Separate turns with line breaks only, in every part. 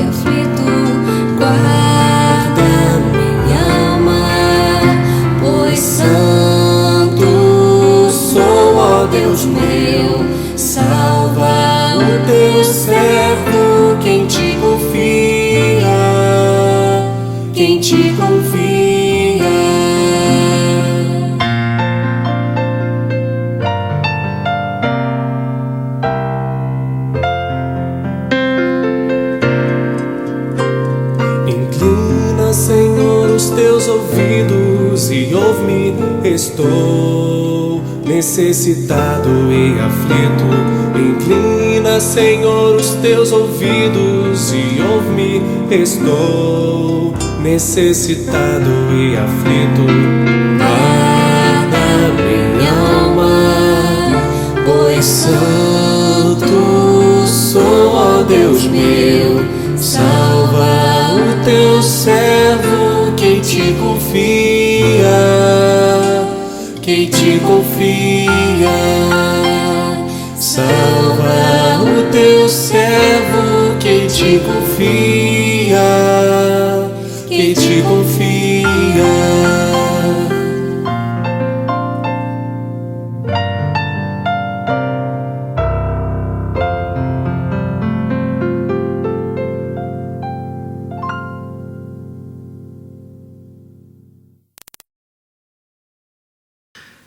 e aflito, guarda minha alma, pois santo sou, ó Deus meu, salva o teu servo, quem te confia, quem te confia. Inclina, Senhor, os teus ouvidos e ouve-me, estou necessitado e aflito. Inclina, Senhor, os teus ouvidos e ouve-me, estou necessitado e aflito. Guarda minha alma, pois santo sou, ó Deus meu, salva o teu servo, quem te confia, quem te confia. Salva o teu servo, quem te confia, quem te confia.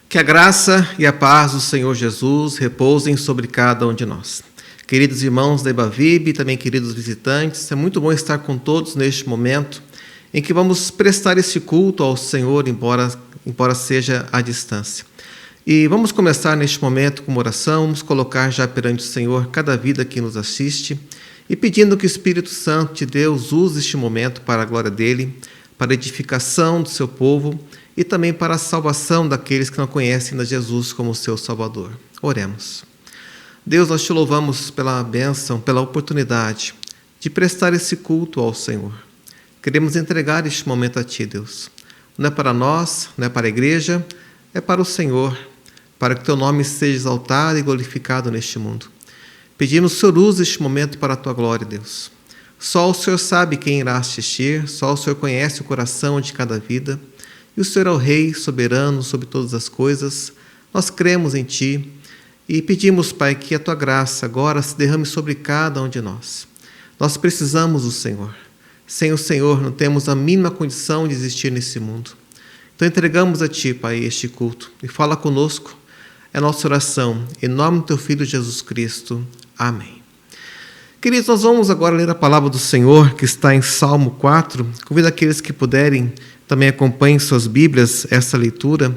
Que a graça e a paz do Senhor Jesus repousem sobre cada um de nós. Queridos irmãos da Ibavib e também queridos visitantes, é muito bom estar com todos neste momento em que vamos prestar esse culto ao Senhor, embora seja à distância. E vamos começar neste momento com uma oração, vamos colocar já perante o Senhor cada vida que nos assiste e pedindo que o Espírito Santo de Deus use este momento para a glória dele, para a edificação do seu povo e também para a salvação daqueles que não conhecem a Jesus como seu Salvador. Oremos. Deus, nós te louvamos pela bênção, pela oportunidade de prestar esse culto ao Senhor. Queremos entregar este momento a Ti, Deus. Não é para nós, não é para a igreja, é para o Senhor, para que Teu nome seja exaltado e glorificado neste mundo. Pedimos que o Senhor use este momento para a Tua glória, Deus. Só o Senhor sabe quem irá assistir, só o Senhor conhece o coração de cada vida. E o Senhor é o Rei soberano sobre todas as coisas. Nós cremos em Ti e pedimos, Pai, que a Tua graça agora se derrame sobre cada um de nós. Nós precisamos do Senhor. Sem o Senhor não temos a mínima condição de existir nesse mundo. Então entregamos a Ti, Pai, este culto e fala conosco. É a nossa oração. Em nome do Teu Filho Jesus Cristo. Amém. Queridos, nós vamos agora ler a palavra do Senhor que está em Salmo 4. Convido aqueles que puderem também acompanhem suas Bíblias essa leitura.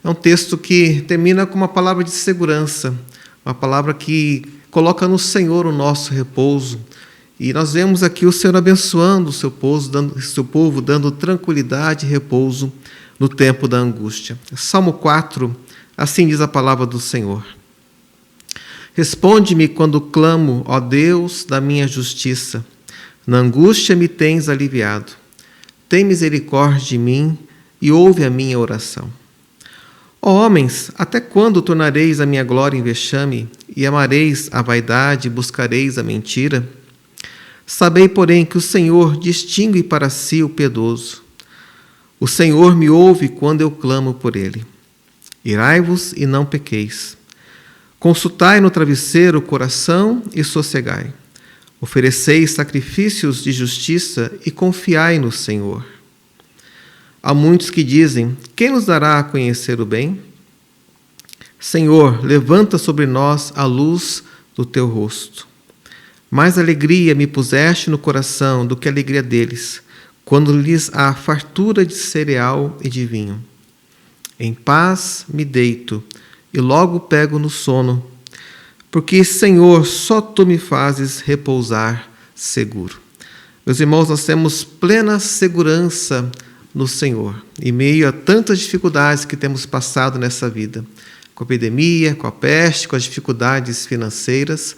É um texto que termina com uma palavra de segurança, uma palavra que coloca no Senhor o nosso repouso. E nós vemos aqui o Senhor abençoando o seu povo, dando tranquilidade e repouso no tempo da angústia. Salmo 4, assim diz a palavra do Senhor. Responde-me quando clamo, ó Deus da minha justiça. Na angústia me tens aliviado. Tem misericórdia de mim e ouve a minha oração. Ó homens, até quando tornareis a minha glória em vexame e amareis a vaidade e buscareis a mentira? Sabei, porém, que o Senhor distingue para si o piedoso. O Senhor me ouve quando eu clamo por ele. Irai-vos e não pequeis. Consultai no travesseiro o coração e sossegai. Ofereceis sacrifícios de justiça e confiai no Senhor. Há muitos que dizem, quem nos dará a conhecer o bem? Senhor, levanta sobre nós a luz do teu rosto. Mais alegria me puseste no coração do que a alegria deles, quando lhes há fartura de cereal e de vinho. Em paz me deito e logo pego no sono, porque, Senhor, só Tu me fazes repousar seguro. Meus irmãos, nós temos plena segurança no Senhor, em meio a tantas dificuldades que temos passado nessa vida, com a epidemia, com a peste, com as dificuldades financeiras.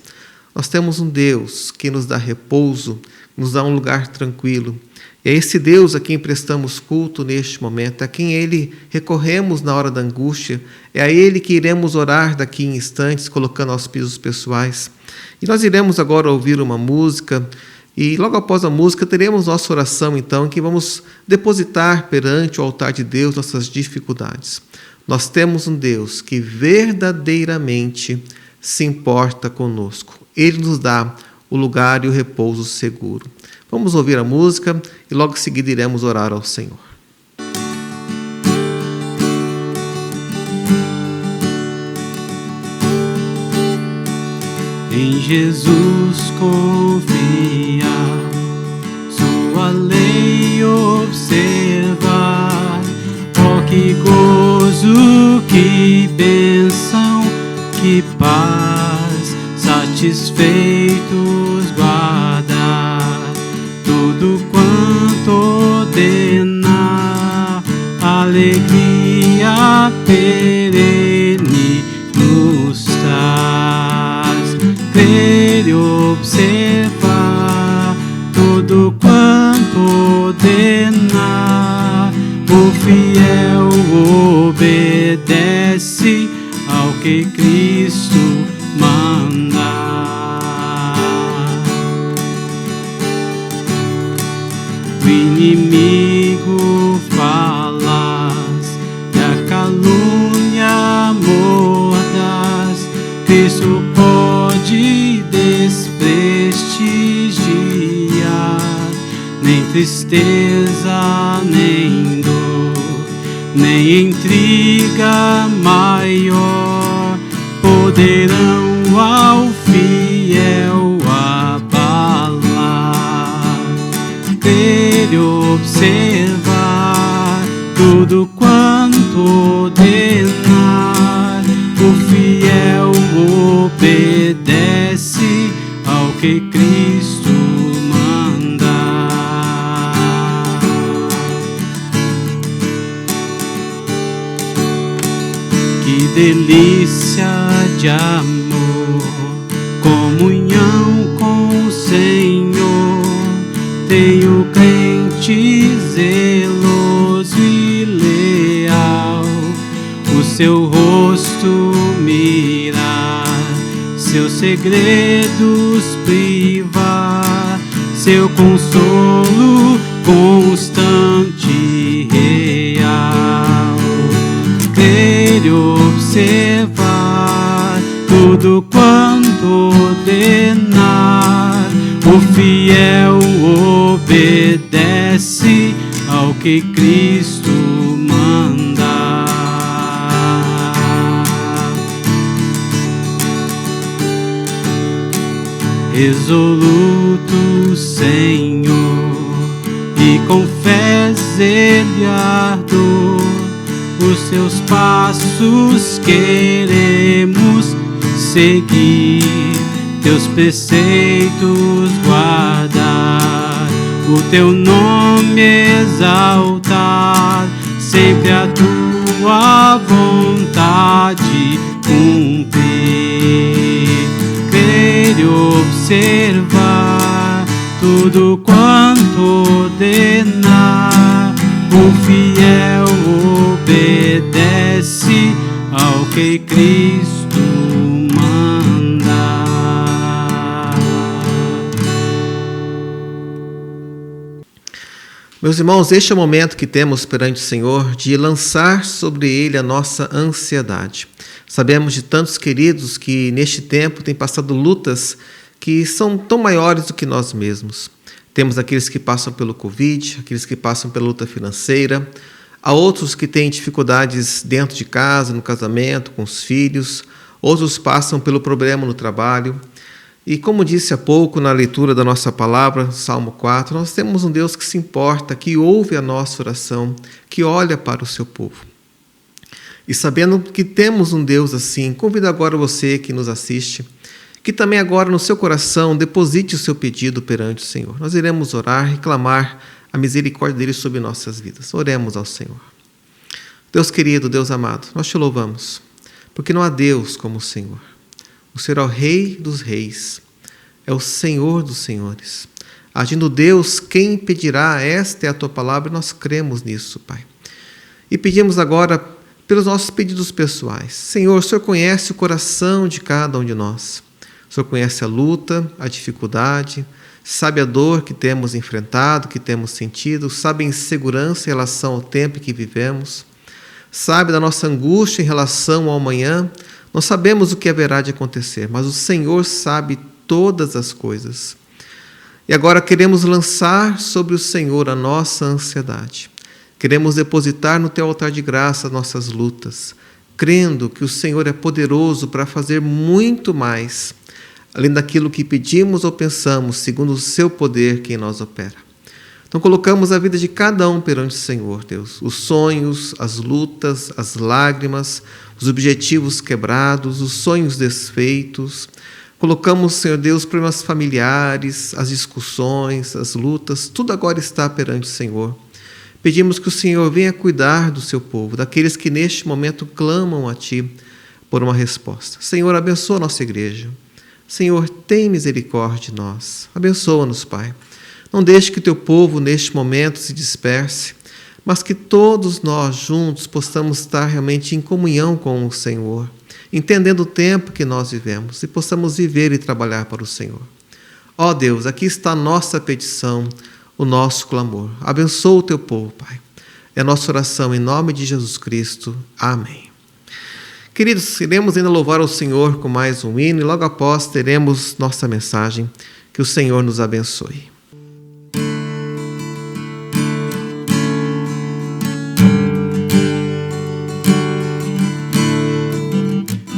Nós temos um Deus que nos dá repouso, nos dá um lugar tranquilo. É esse Deus a quem prestamos culto neste momento, a quem Ele recorremos na hora da angústia, é a Ele que iremos orar daqui em instantes, colocando aos pisos pessoais. E nós iremos agora ouvir uma música E logo após a música teremos nossa oração, então, em que vamos depositar perante o altar de Deus nossas dificuldades. Nós temos um Deus que verdadeiramente se importa conosco. Ele nos dá o lugar e o repouso seguro. Vamos ouvir a música e logo em seguida iremos orar ao Senhor.
Em Jesus confia, sua lei observar. Oh, que gozo, que bênção, que paz, satisfeitos guardar tudo quanto ordena, alegria perene nos traz. Crer e observar tudo quanto ordena, o fiel obedece ao que Cristo manda. O inimigo falas e a calúnia mordaz, Cristo pode desprestigiar. Nem tristeza, nem dor, nem intriga maior poderão ao fiel abalar. Crer e observar tudo quanto ordenar, o fiel obedece ao que Cristo manda. Que delícia de amor, comunhão com o Senhor, tem o crente zeloso e leal, o seu rosto mirar, seus segredos privar, seu consolo constante e real. Crer e observar tudo quanto ordenar, o fiel obedece ao que Cristo manda. Resoluto, Senhor, e com fé ele ardor, os seus passos queremos seguir, teus preceitos guardar, o teu nome exaltar, sempre a tua vontade cumprir. Crer e observar tudo quanto ordenar, o fiel obedece ao que Cristo manda.
Meus irmãos, este é o momento que temos perante o Senhor de lançar sobre Ele a nossa ansiedade. Sabemos de tantos queridos que neste tempo têm passado lutas que são tão maiores do que nós mesmos. Temos aqueles que passam pelo Covid, aqueles que passam pela luta financeira, há outros que têm dificuldades dentro de casa, no casamento, com os filhos, outros passam pelo problema no trabalho. E como disse há pouco na leitura da nossa palavra, Salmo 4, nós temos um Deus que se importa, que ouve a nossa oração, que olha para o seu povo. E sabendo que temos um Deus assim, convido agora você que nos assiste, que também agora no seu coração deposite o seu pedido perante o Senhor. Nós iremos orar e clamar a misericórdia dele sobre nossas vidas. Oremos ao Senhor. Deus querido, Deus amado, nós te louvamos, porque não há Deus como o Senhor. O Senhor é o Rei dos reis, é o Senhor dos senhores. Agindo Deus, quem impedirá? Esta é a tua palavra e nós cremos nisso, Pai. E pedimos agora pelos nossos pedidos pessoais. Senhor, o Senhor conhece o coração de cada um de nós. O Senhor conhece a luta, a dificuldade, sabe a dor que temos enfrentado, que temos sentido, sabe a insegurança em relação ao tempo que vivemos, sabe da nossa angústia em relação ao amanhã. Não sabemos o que haverá de acontecer, mas o Senhor sabe todas as coisas. E agora queremos lançar sobre o Senhor a nossa ansiedade. Queremos depositar no Teu altar de graça as nossas lutas, crendo que o Senhor é poderoso para fazer muito mais, além daquilo que pedimos ou pensamos, segundo o Seu poder que em nós opera. Então colocamos a vida de cada um perante o Senhor, Deus. Os sonhos, as lutas, as lágrimas, os objetivos quebrados, os sonhos desfeitos. Colocamos, Senhor Deus, problemas familiares, as discussões, as lutas, tudo agora está perante o Senhor. Pedimos que o Senhor venha cuidar do seu povo, daqueles que neste momento clamam a Ti por uma resposta. Senhor, abençoa a nossa igreja. Senhor, tem misericórdia de nós. Abençoa-nos, Pai. Não deixe que o Teu povo neste momento se disperse, mas que todos nós juntos possamos estar realmente em comunhão com o Senhor, entendendo o tempo que nós vivemos e possamos viver e trabalhar para o Senhor. Ó Deus, aqui está a nossa petição, o nosso clamor. Abençoa o Teu povo, Pai. É a nossa oração em nome de Jesus Cristo. Amém. Queridos, iremos ainda louvar ao Senhor com mais um hino e logo após teremos nossa mensagem. Que o Senhor nos abençoe.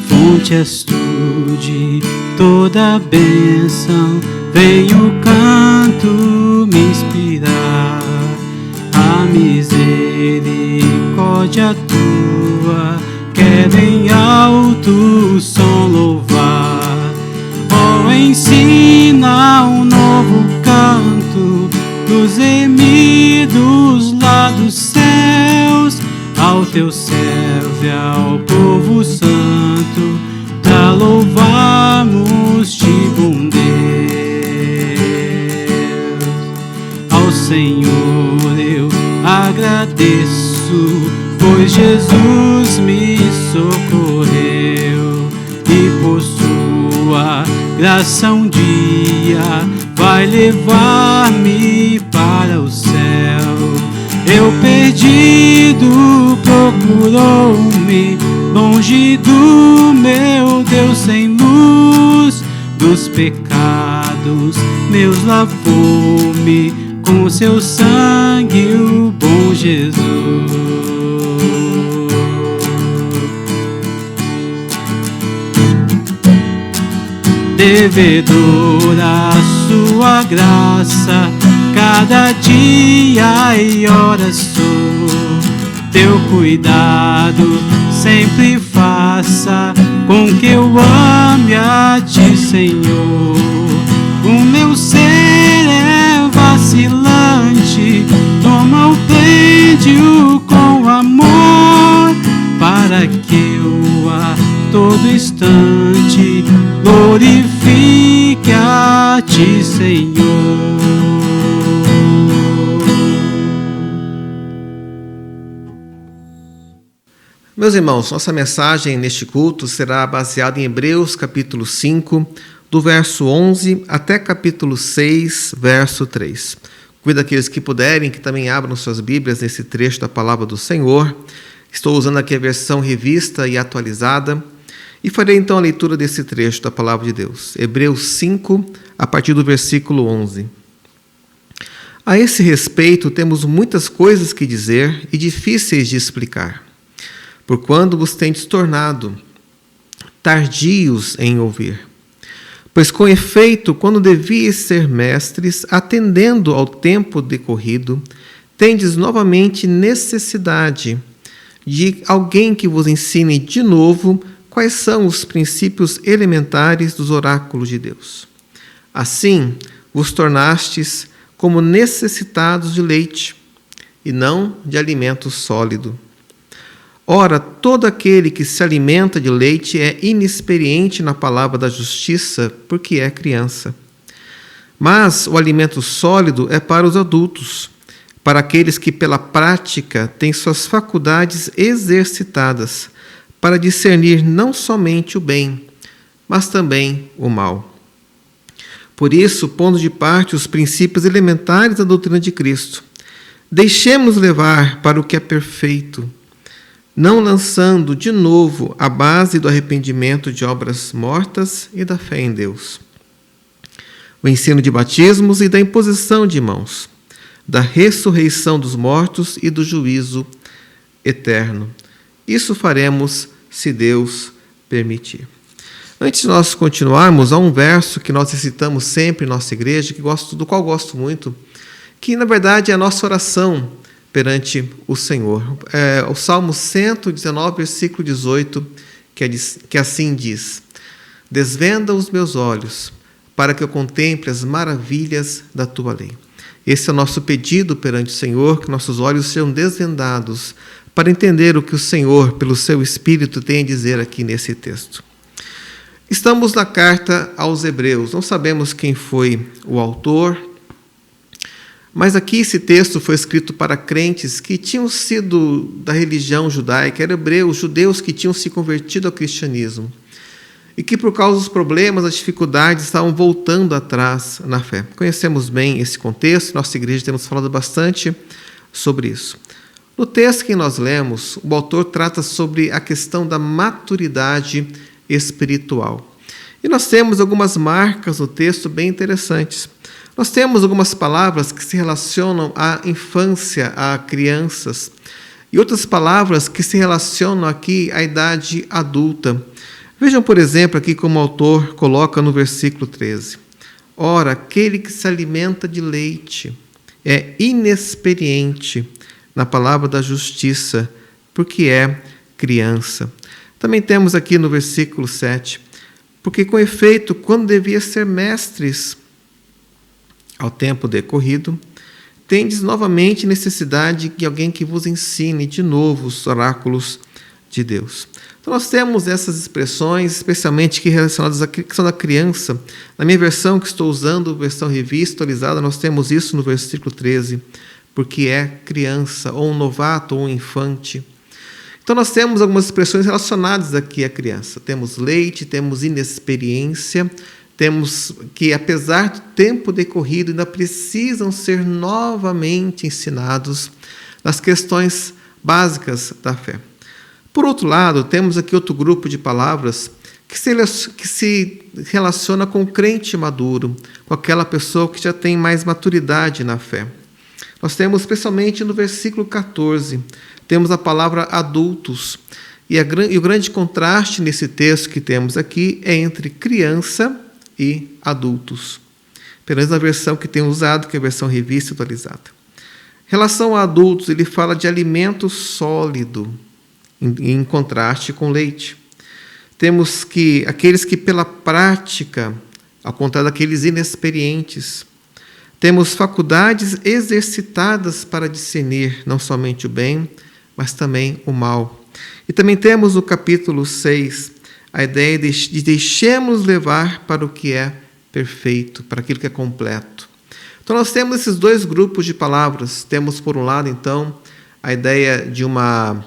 Fonte és tu de toda bênção, vem o canto me inspirar. A misericórdia tua quero em alto som louvar. Oh, ensina um novo canto dos remidos lá dos céus, ao teu servo e ao povo santo, pra louvarmos-te, bom Deus. Ao Senhor eu agradeço, pois Jesus me socorreu, e por sua graça um dia vai levar-me para o céu. Eu perdido procurou-me, longe do meu Deus sem luz, dos pecados meus lavou-me, com seu sangue o bom Jesus. Devedor a sua graça, cada dia e hora sou. Teu cuidado sempre faça com que eu ame a Ti, Senhor. O meu ser é vacilante, toma-o, prende-o com amor, para que eu a todo instante glorifique a Ti, Senhor.
Meus irmãos, nossa mensagem neste culto será baseada em Hebreus capítulo 5, do verso 11 até capítulo 6, verso 3. Cuida daqueles que puderem, que também abram suas Bíblias nesse trecho da Palavra do Senhor. Estou usando aqui a versão revista e atualizada. E farei então a leitura desse trecho da Palavra de Deus. Hebreus 5, a partir do versículo 11. A esse respeito temos muitas coisas que dizer e difíceis de explicar, porquanto vos tendes tornado tardios em ouvir. Pois com efeito, quando devíeis ser mestres, atendendo ao tempo decorrido, tendes novamente necessidade de alguém que vos ensine de novo quais são os princípios elementares dos oráculos de Deus. Assim, vos tornastes como necessitados de leite, e não de alimento sólido. Ora, todo aquele que se alimenta de leite é inexperiente na palavra da justiça, porque é criança. Mas o alimento sólido é para os adultos, para aqueles que pela prática têm suas faculdades exercitadas, para discernir não somente o bem, mas também o mal. Por isso, pondo de parte os princípios elementares da doutrina de Cristo, deixemos levar para o que é perfeito, não lançando de novo a base do arrependimento de obras mortas e da fé em Deus. O ensino de batismos e da imposição de mãos, da ressurreição dos mortos e do juízo eterno. Isso faremos se Deus permitir. Antes de nós continuarmos, há um verso que nós recitamos sempre em nossa igreja, do qual gosto muito, que na verdade é a nossa oração perante o Senhor. É o Salmo 119, versículo 18, que assim diz: desvenda os meus olhos, para que eu contemple as maravilhas da tua lei. Esse é o nosso pedido perante o Senhor, que nossos olhos sejam desvendados, para entender o que o Senhor, pelo seu Espírito, tem a dizer aqui nesse texto. Estamos na carta aos Hebreus, não sabemos quem foi o autor, mas aqui esse texto foi escrito para crentes que tinham sido da religião judaica, eram hebreus, judeus que tinham se convertido ao cristianismo e que, por causa dos problemas, das dificuldades, estavam voltando atrás na fé. Conhecemos bem esse contexto, nossa igreja temos falado bastante sobre isso. No texto que nós lemos, o autor trata sobre a questão da maturidade espiritual. E nós temos algumas marcas no texto bem interessantes. Nós temos algumas palavras que se relacionam à infância, a crianças, e outras palavras que se relacionam aqui à idade adulta. Vejam, por exemplo, aqui como o autor coloca no versículo 13. Ora, aquele que se alimenta de leite é inexperiente na palavra da justiça, porque é criança. Também temos aqui no versículo 7, porque com efeito, quando devia ser mestres, ao tempo decorrido, tendes novamente necessidade de alguém que vos ensine de novo os oráculos de Deus. Então nós temos essas expressões, especialmente que relacionadas à questão da criança. Na minha versão que estou usando, versão revista atualizada, nós temos isso no versículo 13, porque é criança, ou um novato, ou um infante. Então nós temos algumas expressões relacionadas aqui à criança. Temos leite, temos inexperiência, temos que, apesar do tempo decorrido, ainda precisam ser novamente ensinados nas questões básicas da fé. Por outro lado, temos aqui outro grupo de palavras que se relaciona com o crente maduro, com aquela pessoa que já tem mais maturidade na fé. Nós temos, especialmente no versículo 14, temos a palavra adultos. E o grande contraste nesse texto que temos aqui é entre criança e adultos. Pelo menos na versão que tem usado, que é a versão revista atualizada. Em relação a adultos, ele fala de alimento sólido, em contraste com leite. Temos que aqueles que pela prática, ao contrário daqueles inexperientes, temos faculdades exercitadas para discernir não somente o bem, mas também o mal. E também temos no capítulo 6 a ideia de deixemos levar para o que é perfeito, para aquilo que é completo. Então nós temos esses dois grupos de palavras. Temos, por um lado, então, a ideia de uma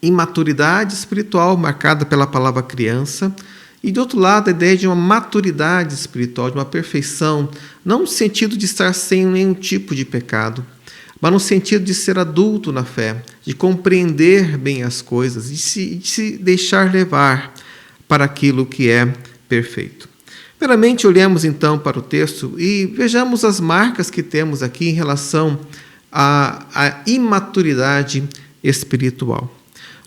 imaturidade espiritual marcada pela palavra criança, e, de outro lado, a ideia de uma maturidade espiritual, de uma perfeição, não no sentido de estar sem nenhum tipo de pecado, mas no sentido de ser adulto na fé, de compreender bem as coisas, de se deixar levar para aquilo que é perfeito. Primeiramente, olhemos então para o texto e vejamos as marcas que temos aqui em relação à imaturidade espiritual.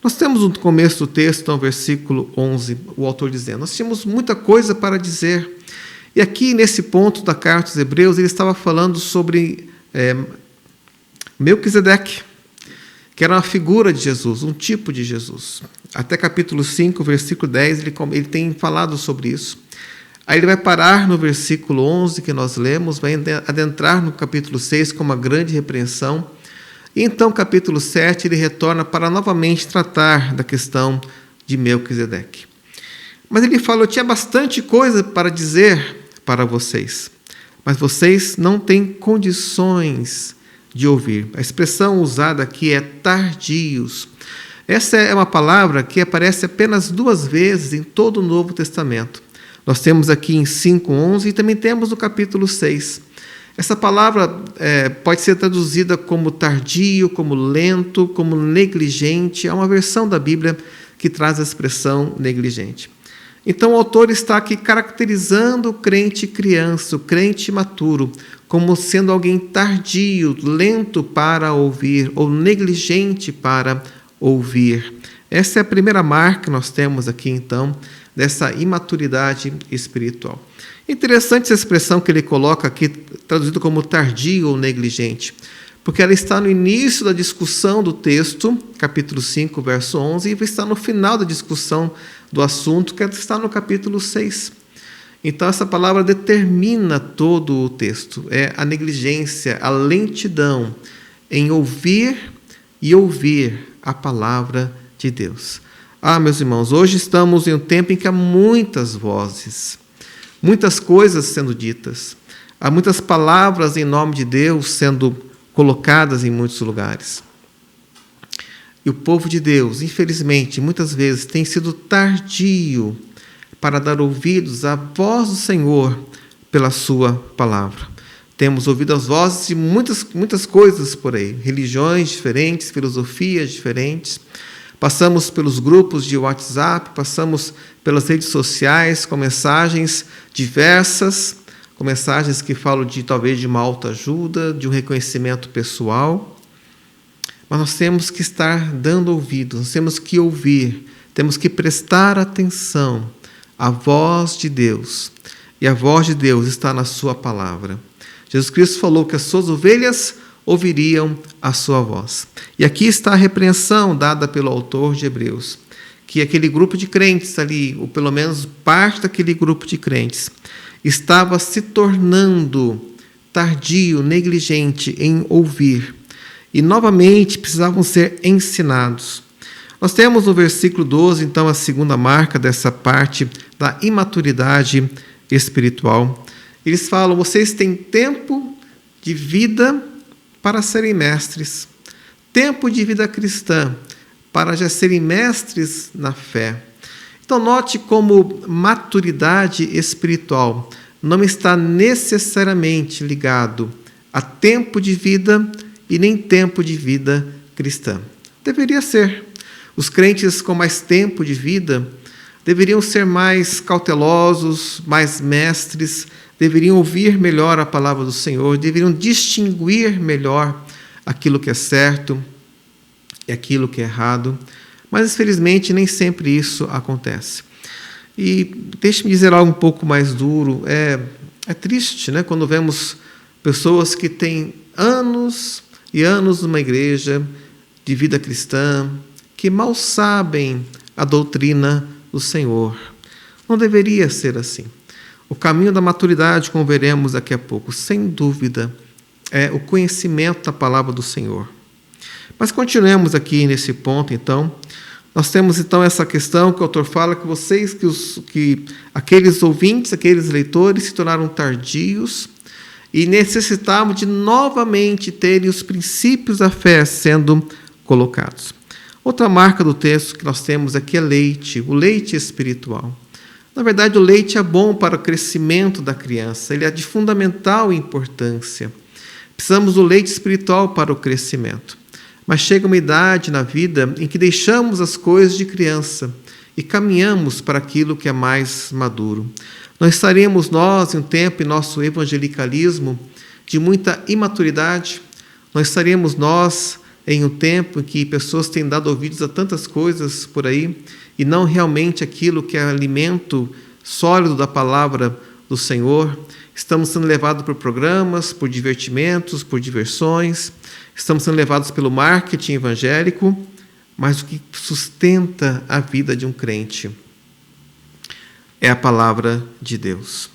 Nós temos no começo do texto, no versículo 11, o autor dizendo: nós tínhamos muita coisa para dizer. E aqui, nesse ponto da carta aos Hebreus, ele estava falando sobre Melquisedeque, que era uma figura de Jesus, um tipo de Jesus. Até capítulo 5, versículo 10, ele tem falado sobre isso. Aí ele vai parar no versículo 11, que nós lemos, vai adentrar no capítulo 6 com uma grande repreensão. E então, capítulo 7, ele retorna para novamente tratar da questão de Melquisedeque. Mas ele fala: eu tinha bastante coisa para dizer para vocês, mas vocês não têm condições de ouvir. A expressão usada aqui é tardios. Essa é uma palavra que aparece apenas 2 vezes em todo o Novo Testamento. Nós temos aqui em 5:11 e também temos no capítulo 6. Essa palavra pode ser traduzida como tardio, como lento, como negligente. Há uma versão da Bíblia que traz a expressão negligente. Então o autor está aqui caracterizando o crente criança, o crente maturo, como sendo alguém tardio, lento para ouvir ou negligente para ouvir. Essa é a primeira marca que nós temos aqui, então, dessa imaturidade espiritual. Interessante essa expressão que ele coloca aqui, traduzida como tardio ou negligente, porque ela está no início da discussão do texto, capítulo 5, verso 11, e está no final da discussão do assunto, que está no capítulo 6. Então, essa palavra determina todo o texto. É a negligência, a lentidão em ouvir e ouvir a palavra de Deus. Meus irmãos, hoje estamos em um tempo em que há muitas vozes, muitas coisas sendo ditas, há muitas palavras em nome de Deus sendo colocadas em muitos lugares. E o povo de Deus, infelizmente, muitas vezes tem sido tardio para dar ouvidos à voz do Senhor pela sua palavra. Temos ouvido as vozes de muitas coisas por aí, religiões diferentes, filosofias diferentes. Passamos pelos grupos de WhatsApp, passamos pelas redes sociais com mensagens diversas, com mensagens que falam talvez de uma autoajuda, de um reconhecimento pessoal. Mas nós temos que estar dando ouvidos, nós temos que ouvir, temos que prestar atenção à voz de Deus. E a voz de Deus está na sua palavra. Jesus Cristo falou que as suas ovelhas ouviriam a sua voz. E aqui está a repreensão dada pelo autor de Hebreus, que aquele grupo de crentes ali, ou pelo menos parte daquele grupo de crentes, estava se tornando tardio, negligente em ouvir. E novamente precisavam ser ensinados. Nós temos no versículo 12, então, a segunda marca dessa parte da imaturidade espiritual. Eles falam: vocês têm tempo de vida para serem mestres, tempo de vida cristã para já serem mestres na fé. Então, note como maturidade espiritual não está necessariamente ligado a tempo de vida e nem tempo de vida cristã. Deveria ser. Os crentes com mais tempo de vida deveriam ser mais cautelosos, mais mestres, deveriam ouvir melhor a palavra do Senhor, deveriam distinguir melhor aquilo que é certo e aquilo que é errado. Mas, infelizmente, nem sempre isso acontece. E deixe-me dizer algo um pouco mais duro. É triste, né, quando vemos pessoas que têm anos e anos numa igreja de vida cristã, que mal sabem a doutrina do Senhor. Não deveria ser assim. O caminho da maturidade, como veremos daqui a pouco, sem dúvida, é o conhecimento da palavra do Senhor. Mas continuemos aqui nesse ponto, então. Nós temos, então, essa questão que o autor fala, que aqueles ouvintes, aqueles leitores se tornaram tardios e necessitavam de novamente terem os princípios da fé sendo colocados. Outra marca do texto que nós temos aqui é leite, o leite espiritual. Na verdade, o leite é bom para o crescimento da criança, ele é de fundamental importância. Precisamos do leite espiritual para o crescimento. Mas chega uma idade na vida em que deixamos as coisas de criança e caminhamos para aquilo que é mais maduro. Não estaremos nós, em um tempo, em nosso evangelicalismo, de muita imaturidade? Não estaremos nós, em um tempo em que pessoas têm dado ouvidos a tantas coisas por aí e não realmente aquilo que é alimento sólido da palavra do Senhor? Estamos sendo levados por programas, por divertimentos, por diversões, estamos sendo levados pelo marketing evangélico, mas o que sustenta a vida de um crente é a palavra de Deus.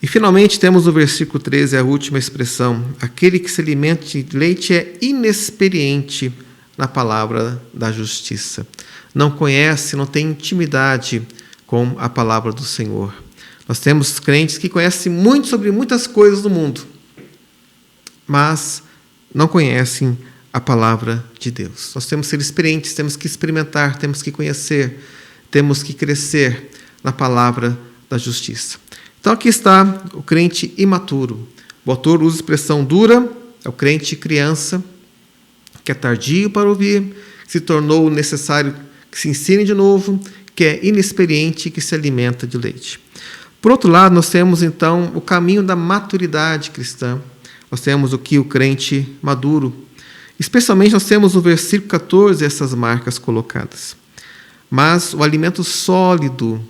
E, finalmente, temos no versículo 13 a última expressão: aquele que se alimenta de leite é inexperiente na palavra da justiça. Não conhece, não tem intimidade com a palavra do Senhor. Nós temos crentes que conhecem muito sobre muitas coisas do mundo, mas não conhecem a palavra de Deus. Nós temos que ser experientes, temos que experimentar, temos que conhecer, temos que crescer na palavra da justiça. Então aqui está o crente imaturo. O autor usa a expressão dura, é o crente criança, que é tardio para ouvir, que se tornou necessário que se ensine de novo, que é inexperiente e que se alimenta de leite. Por outro lado, nós temos então o caminho da maturidade cristã. Nós temos aqui o crente maduro. Especialmente nós temos no versículo 14 essas marcas colocadas. Mas o alimento sólido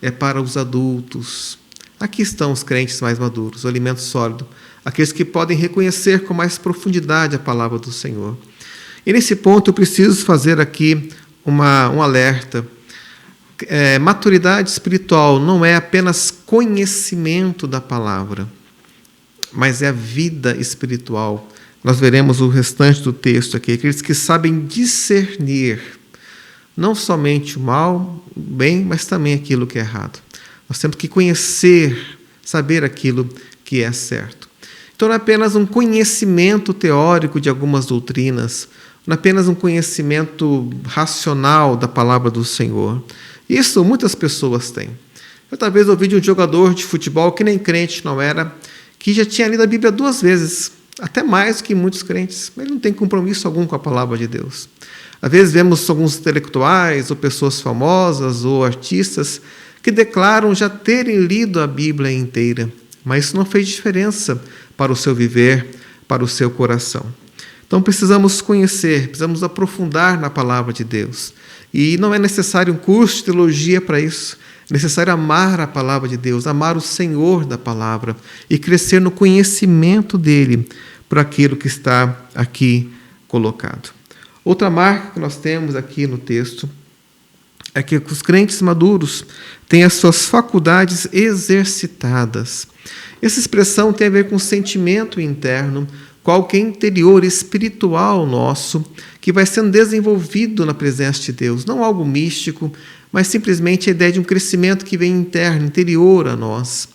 é para os adultos. Aqui estão os crentes mais maduros, o alimento sólido, aqueles que podem reconhecer com mais profundidade a palavra do Senhor. E nesse ponto eu preciso fazer aqui um alerta. Maturidade espiritual não é apenas conhecimento da palavra, mas é a vida espiritual. Nós veremos o restante do texto aqui, aqueles que sabem discernir não somente o mal, o bem, mas também aquilo que é errado. Nós temos que conhecer, saber aquilo que é certo. Então não é apenas um conhecimento teórico de algumas doutrinas, não é apenas um conhecimento racional da palavra do Senhor. Isso muitas pessoas têm. Eu talvez ouvi de um jogador de futebol que nem crente não era, que já tinha lido a Bíblia 2 vezes, até mais do que muitos crentes. Ele não tem compromisso algum com a palavra de Deus. Às vezes vemos alguns intelectuais, ou pessoas famosas, ou artistas, que declaram já terem lido a Bíblia inteira, mas isso não fez diferença para o seu viver, para o seu coração. Então precisamos conhecer, precisamos aprofundar na palavra de Deus. E não é necessário um curso de teologia para isso. É necessário amar a palavra de Deus, amar o Senhor da palavra e crescer no conhecimento dele para aquilo que está aqui colocado. Outra marca que nós temos aqui no texto é que os crentes maduros têm as suas faculdades exercitadas. Essa expressão tem a ver com o sentimento interno, qualquer interior espiritual nosso, que vai sendo desenvolvido na presença de Deus. Não algo místico, mas simplesmente a ideia de um crescimento que vem interno, interior a nós.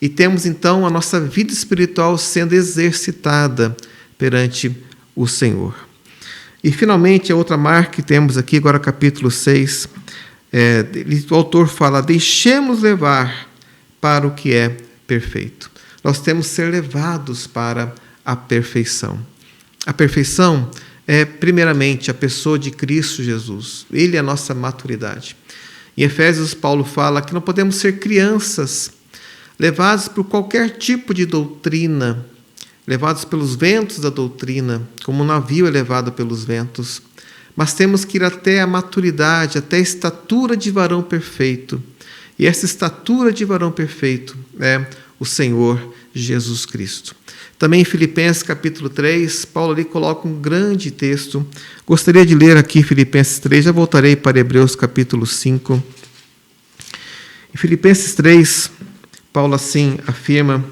E temos então a nossa vida espiritual sendo exercitada perante o Senhor. E finalmente a outra marca que temos aqui, agora capítulo 6, o autor fala: deixemos levar para o que é perfeito. Nós temos que ser levados para a perfeição. A perfeição é, primeiramente, a pessoa de Cristo Jesus. Ele é a nossa maturidade. Em Efésios, Paulo fala que não podemos ser crianças, levados por qualquer tipo de doutrina, levados pelos ventos da doutrina, como um navio é levado pelos ventos, mas temos que ir até a maturidade, até a estatura de varão perfeito. E essa estatura de varão perfeito é o Senhor Jesus Cristo. Também em Filipenses capítulo 3, Paulo ali coloca um grande texto. Gostaria de ler aqui Filipenses 3, já voltarei para Hebreus capítulo 5. Em Filipenses 3, Paulo assim afirma,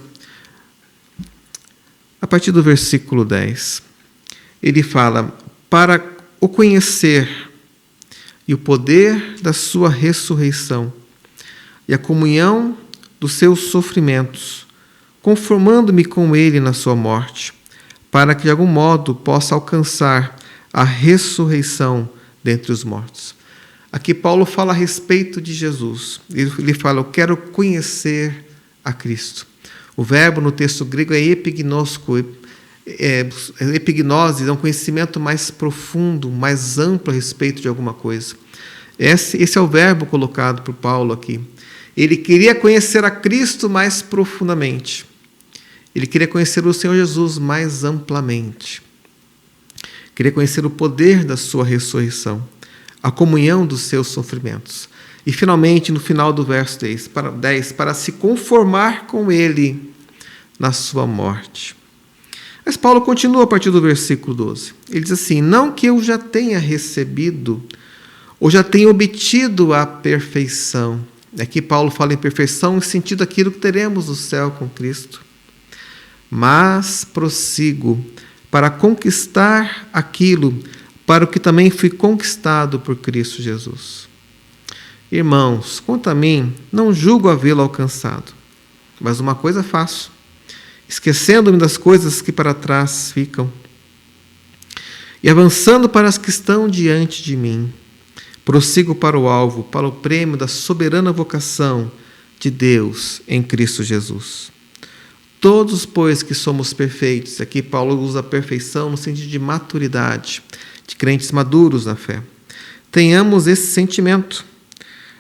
a partir do versículo 10, ele fala: para o conhecer e o poder da sua ressurreição e a comunhão dos seus sofrimentos, conformando-me com ele na sua morte, para que de algum modo possa alcançar a ressurreição dentre os mortos. Aqui Paulo fala a respeito de Jesus. Ele fala: eu quero conhecer a Cristo. O verbo no texto grego é epignosko. Epignose é um conhecimento mais profundo, mais amplo a respeito de alguma coisa. Esse é o verbo colocado por Paulo aqui. Ele queria conhecer a Cristo mais profundamente. Ele queria conhecer o Senhor Jesus mais amplamente. Queria conhecer o poder da sua ressurreição, a comunhão dos seus sofrimentos. E, finalmente, no final do verso 10, para se conformar com ele na sua morte. Mas Paulo continua a partir do versículo 12. Ele diz assim: não que eu já tenha recebido ou já tenha obtido a perfeição. Aqui Paulo fala em perfeição em sentido daquilo que teremos no céu com Cristo. Mas prossigo para conquistar aquilo para o que também fui conquistado por Cristo Jesus. Irmãos, quanto a mim, não julgo havê-lo alcançado, mas uma coisa faço, esquecendo-me das coisas que para trás ficam, e avançando para as que estão diante de mim, prossigo para o alvo, para o prêmio da soberana vocação de Deus em Cristo Jesus. Todos, pois, que somos perfeitos, aqui Paulo usa a perfeição no sentido de maturidade, de crentes maduros na fé, tenhamos esse sentimento.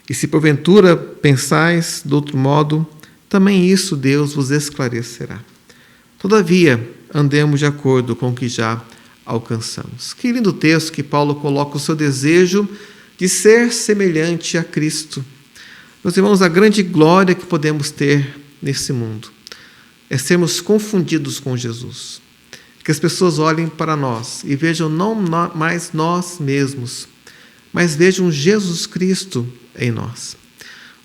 E se porventura pensais de outro modo, também isso Deus vos esclarecerá. Todavia, andemos de acordo com o que já alcançamos. Que lindo texto que Paulo coloca o seu desejo de ser semelhante a Cristo. Meus irmãos, a grande glória que podemos ter nesse mundo é sermos confundidos com Jesus. Que as pessoas olhem para nós e vejam não mais nós mesmos, mas vejam Jesus Cristo em nós.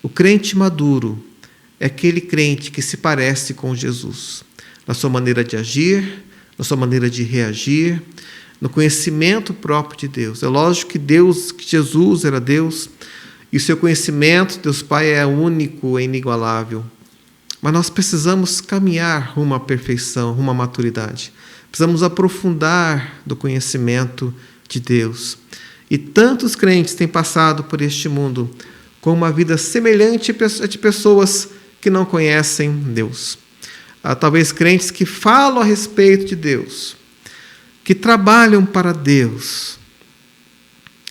O crente maduro é aquele crente que se parece com Jesus, na sua maneira de agir, na sua maneira de reagir, no conhecimento próprio de Deus. É lógico que Jesus era Deus, e o seu conhecimento, Deus Pai, é único e inigualável. Mas nós precisamos caminhar rumo à perfeição, rumo à maturidade. Precisamos aprofundar do conhecimento de Deus. E tantos crentes têm passado por este mundo com uma vida semelhante a de pessoas que não conhecem Deus. Talvez crentes que falam a respeito de Deus, que trabalham para Deus,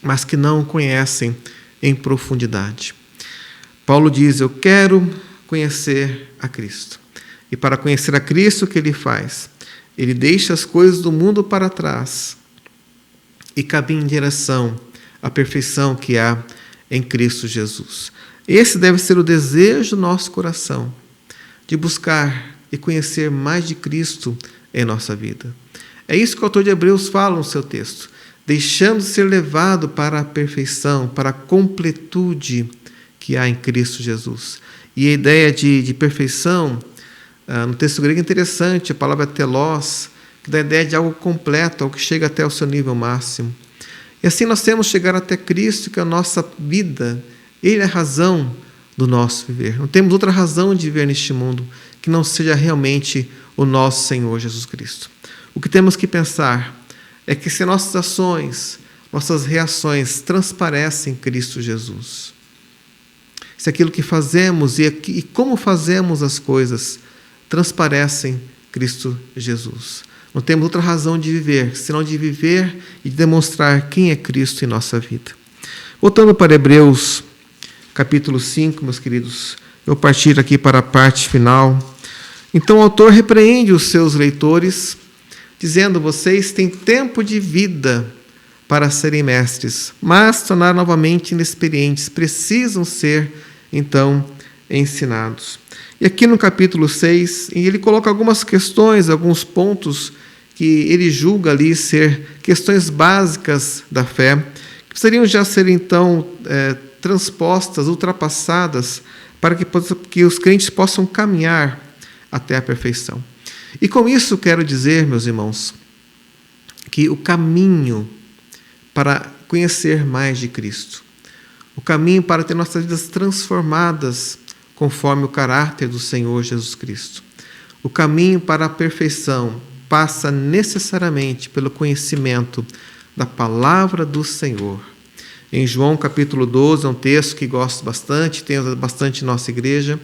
mas que não o conhecem em profundidade. Paulo diz: eu quero conhecer a Cristo. E para conhecer a Cristo, o que ele faz? Ele deixa as coisas do mundo para trás e caminha em direção à perfeição que há em Cristo Jesus. Esse deve ser o desejo do nosso coração, de buscar e conhecer mais de Cristo em nossa vida. É isso que o autor de Hebreus fala no seu texto, deixando ser levado para a perfeição, para a completude que há em Cristo Jesus. E a ideia de perfeição, no texto grego é interessante, a palavra telos, que dá a ideia de algo completo, algo que chega até o seu nível máximo. E assim nós temos que chegar até Cristo, que é a nossa vida, Ele é a razão do nosso viver. Não temos outra razão de viver neste mundo que não seja realmente o nosso Senhor Jesus Cristo. O que temos que pensar é que se nossas ações, nossas reações transparecem Cristo Jesus, se aquilo que fazemos e como fazemos as coisas transparecem Cristo Jesus. Não temos outra razão de viver, senão de viver e de demonstrar quem é Cristo em nossa vida. Voltando para Hebreus, capítulo 5, meus queridos, eu partir aqui para a parte final. Então o autor repreende os seus leitores, dizendo: vocês têm tempo de vida para serem mestres, mas tornar novamente inexperientes, precisam ser, então, ensinados. E aqui no capítulo 6, ele coloca algumas questões, alguns pontos que ele julga ali ser questões básicas da fé, que precisariam já ser, então, transpostas, ultrapassadas, para que os crentes possam caminhar até a perfeição. E com isso quero dizer, meus irmãos, que o caminho para conhecer mais de Cristo, o caminho para ter nossas vidas transformadas conforme o caráter do Senhor Jesus Cristo, o caminho para a perfeição passa necessariamente pelo conhecimento da palavra do Senhor. Em João capítulo 12, é um texto que gosto bastante, tenho bastante em nossa igreja,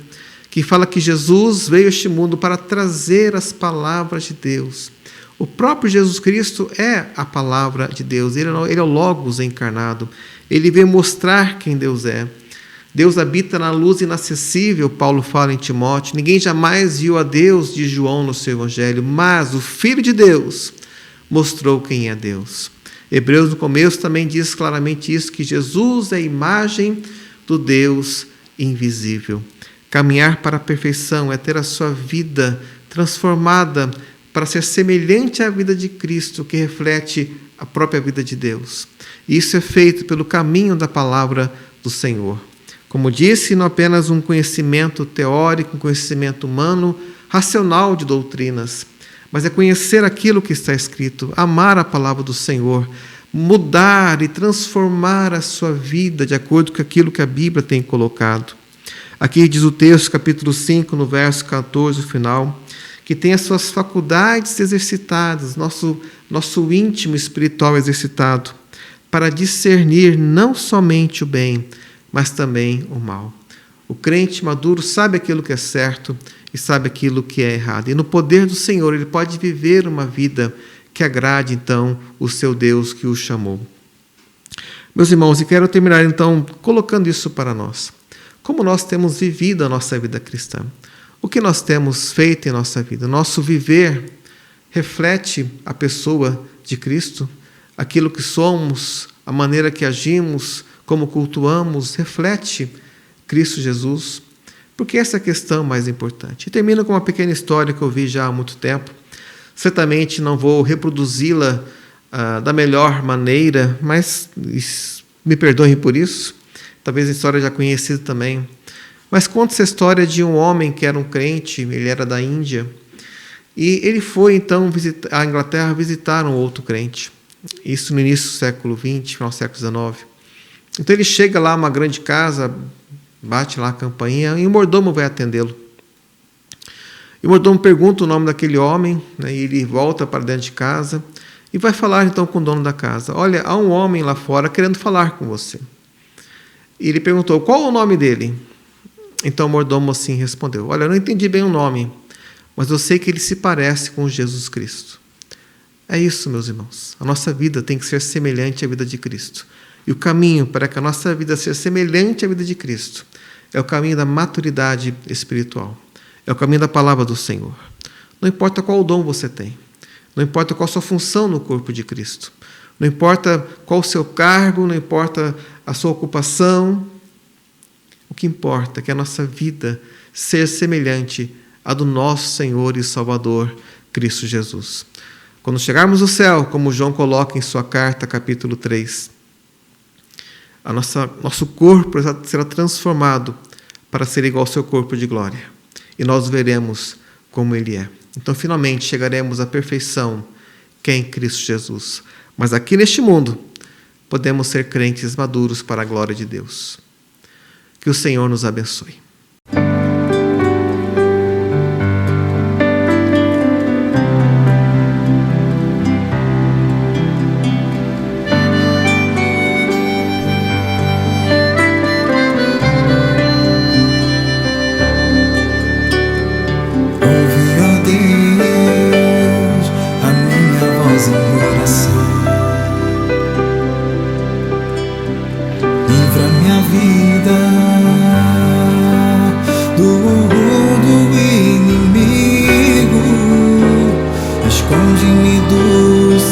que fala que Jesus veio a este mundo para trazer as palavras de Deus. O próprio Jesus Cristo é a palavra de Deus, ele é o Logos encarnado, ele veio mostrar quem Deus é. Deus habita na luz inacessível, Paulo fala em Timóteo, ninguém jamais viu a Deus, diz João no seu Evangelho, mas o Filho de Deus mostrou quem é Deus. Hebreus no começo também diz claramente isso, que Jesus é a imagem do Deus invisível. Caminhar para a perfeição é ter a sua vida transformada para ser semelhante à vida de Cristo, que reflete a própria vida de Deus. Isso é feito pelo caminho da palavra do Senhor. Como disse, não apenas um conhecimento teórico, um conhecimento humano, racional de doutrinas, mas é conhecer aquilo que está escrito, amar a palavra do Senhor, mudar e transformar a sua vida de acordo com aquilo que a Bíblia tem colocado. Aqui diz o texto, capítulo 5, no verso 14, no final, que tem as suas faculdades exercitadas, nosso íntimo espiritual exercitado, para discernir não somente o bem, mas também o mal. O crente maduro sabe aquilo que é certo e sabe aquilo que é errado. E no poder do Senhor, ele pode viver uma vida que agrade, então, o seu Deus que o chamou. Meus irmãos, e quero terminar, então, colocando isso para nós. Como nós temos vivido a nossa vida cristã? O que nós temos feito em nossa vida? Nosso viver reflete a pessoa de Cristo? Aquilo que somos, a maneira que agimos, como cultuamos, reflete Cristo Jesus? Porque essa é a questão mais importante. E termino com uma pequena história que eu vi já há muito tempo. Certamente não vou reproduzi-la da melhor maneira, mas me perdoem por isso. Talvez a história já conhecida também. Mas conta essa história de um homem que era um crente, ele era da Índia, e ele foi então à Inglaterra visitar um outro crente. Isso no início do século XX, final do século XIX. Então ele chega lá, uma grande casa, bate lá a campainha e o mordomo vai atendê-lo. E o mordomo pergunta o nome daquele homem, né, e ele volta para dentro de casa e vai falar então com o dono da casa. Olha, há um homem lá fora querendo falar com você. E ele perguntou, qual é o nome dele? Então o mordomo assim respondeu, olha, eu não entendi bem o nome, mas eu sei que ele se parece com Jesus Cristo. É isso, meus irmãos. A nossa vida tem que ser semelhante à vida de Cristo. E o caminho para que a nossa vida seja semelhante à vida de Cristo é o caminho da maturidade espiritual. É o caminho da palavra do Senhor. Não importa qual dom você tem. Não importa qual a sua função no corpo de Cristo. Não importa qual o seu cargo, não importa a sua ocupação. O que importa é que a nossa vida seja semelhante à do nosso Senhor e Salvador, Cristo Jesus. Quando chegarmos ao céu, como João coloca em sua carta, capítulo 3, nosso corpo será transformado para ser igual ao seu corpo de glória. E nós veremos como ele é. Então, finalmente, chegaremos à perfeição que é em Cristo Jesus. Mas aqui neste mundo, podemos ser crentes maduros para a glória de Deus. Que o Senhor nos abençoe.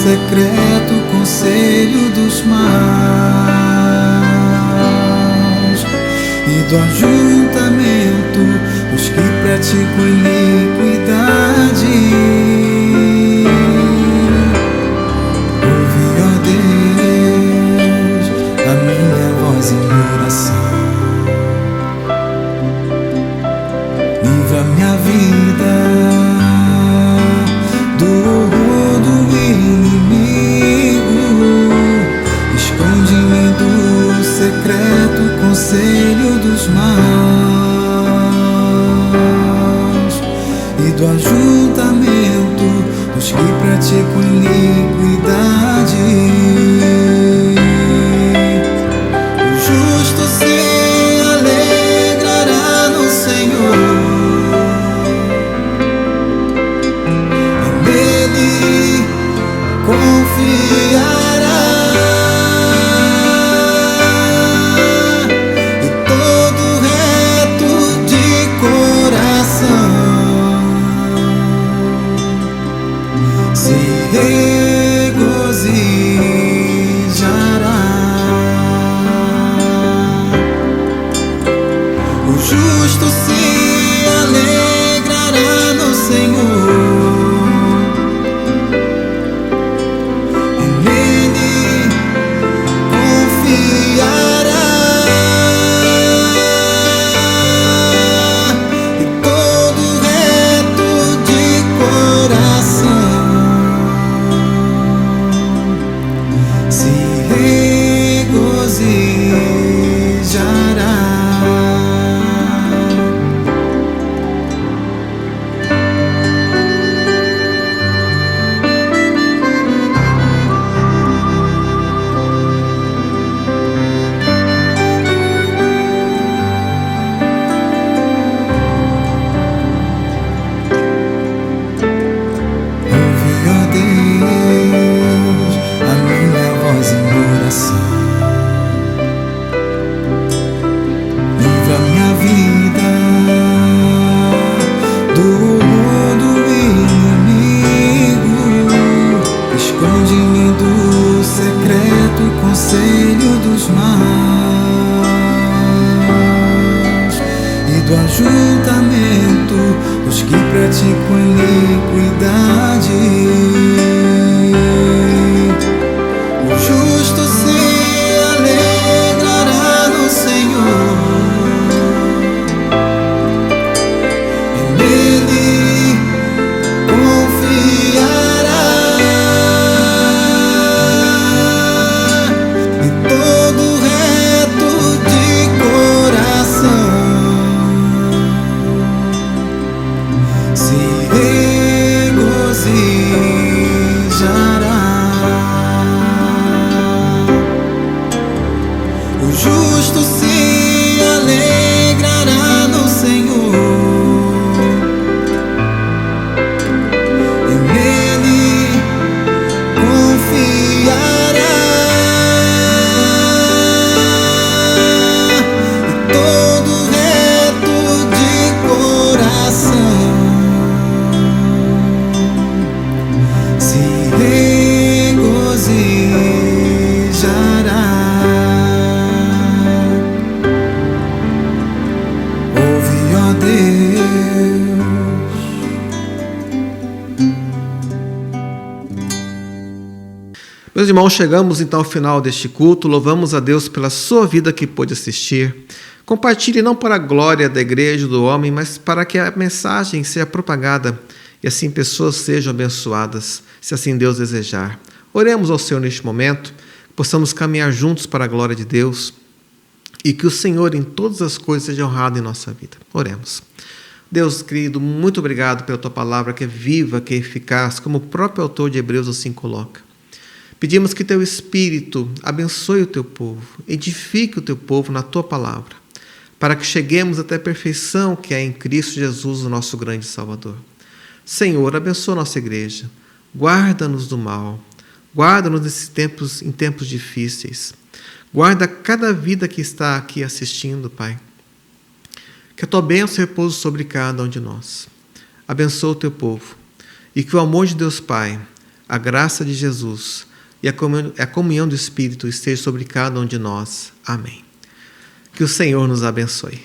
Secreto conselho dos maus e do ajuntamento dos que praticam iniquidade. Ouve, ó Deus, a minha voz em oração. Livra minha vida do horror do inimigo, esconde-me do secreto conselho dos maus e do ajuntamento dos que praticam iniquidade. O justo se alegrará no Senhor, confiará, e todo reto de coração se ajuntamento, os que praticam iniquidade. O justo se alegrará no Senhor, e nele confiará. E todo reto de coração se regozijará. O justo se alegrará no Senhor, e nele confiará. E todo reto de coração se regozijará. Ouve, ó Deus.
Meus irmãos, chegamos então ao final deste culto. Louvamos a Deus pela sua vida que pôde assistir. Compartilhe não para a glória da igreja do homem, mas para que a mensagem seja propagada e assim pessoas sejam abençoadas, se assim Deus desejar. Oremos ao Senhor neste momento, que possamos caminhar juntos para a glória de Deus e que o Senhor em todas as coisas seja honrado em nossa vida. Oremos. Deus querido, muito obrigado pela tua palavra que é viva, que é eficaz, como o próprio autor de Hebreus assim coloca. Pedimos que teu Espírito abençoe o teu povo, edifique o teu povo na tua palavra, para que cheguemos até a perfeição que é em Cristo Jesus, o nosso grande Salvador. Senhor, abençoa a nossa igreja, guarda-nos do mal, guarda-nos em tempos difíceis, guarda cada vida que está aqui assistindo, Pai. Que a tua bênção repouse sobre cada um de nós. Abençoa o teu povo e que o amor de Deus Pai, a graça de Jesus e a comunhão do Espírito esteja sobre cada um de nós. Amém. Que o Senhor nos abençoe.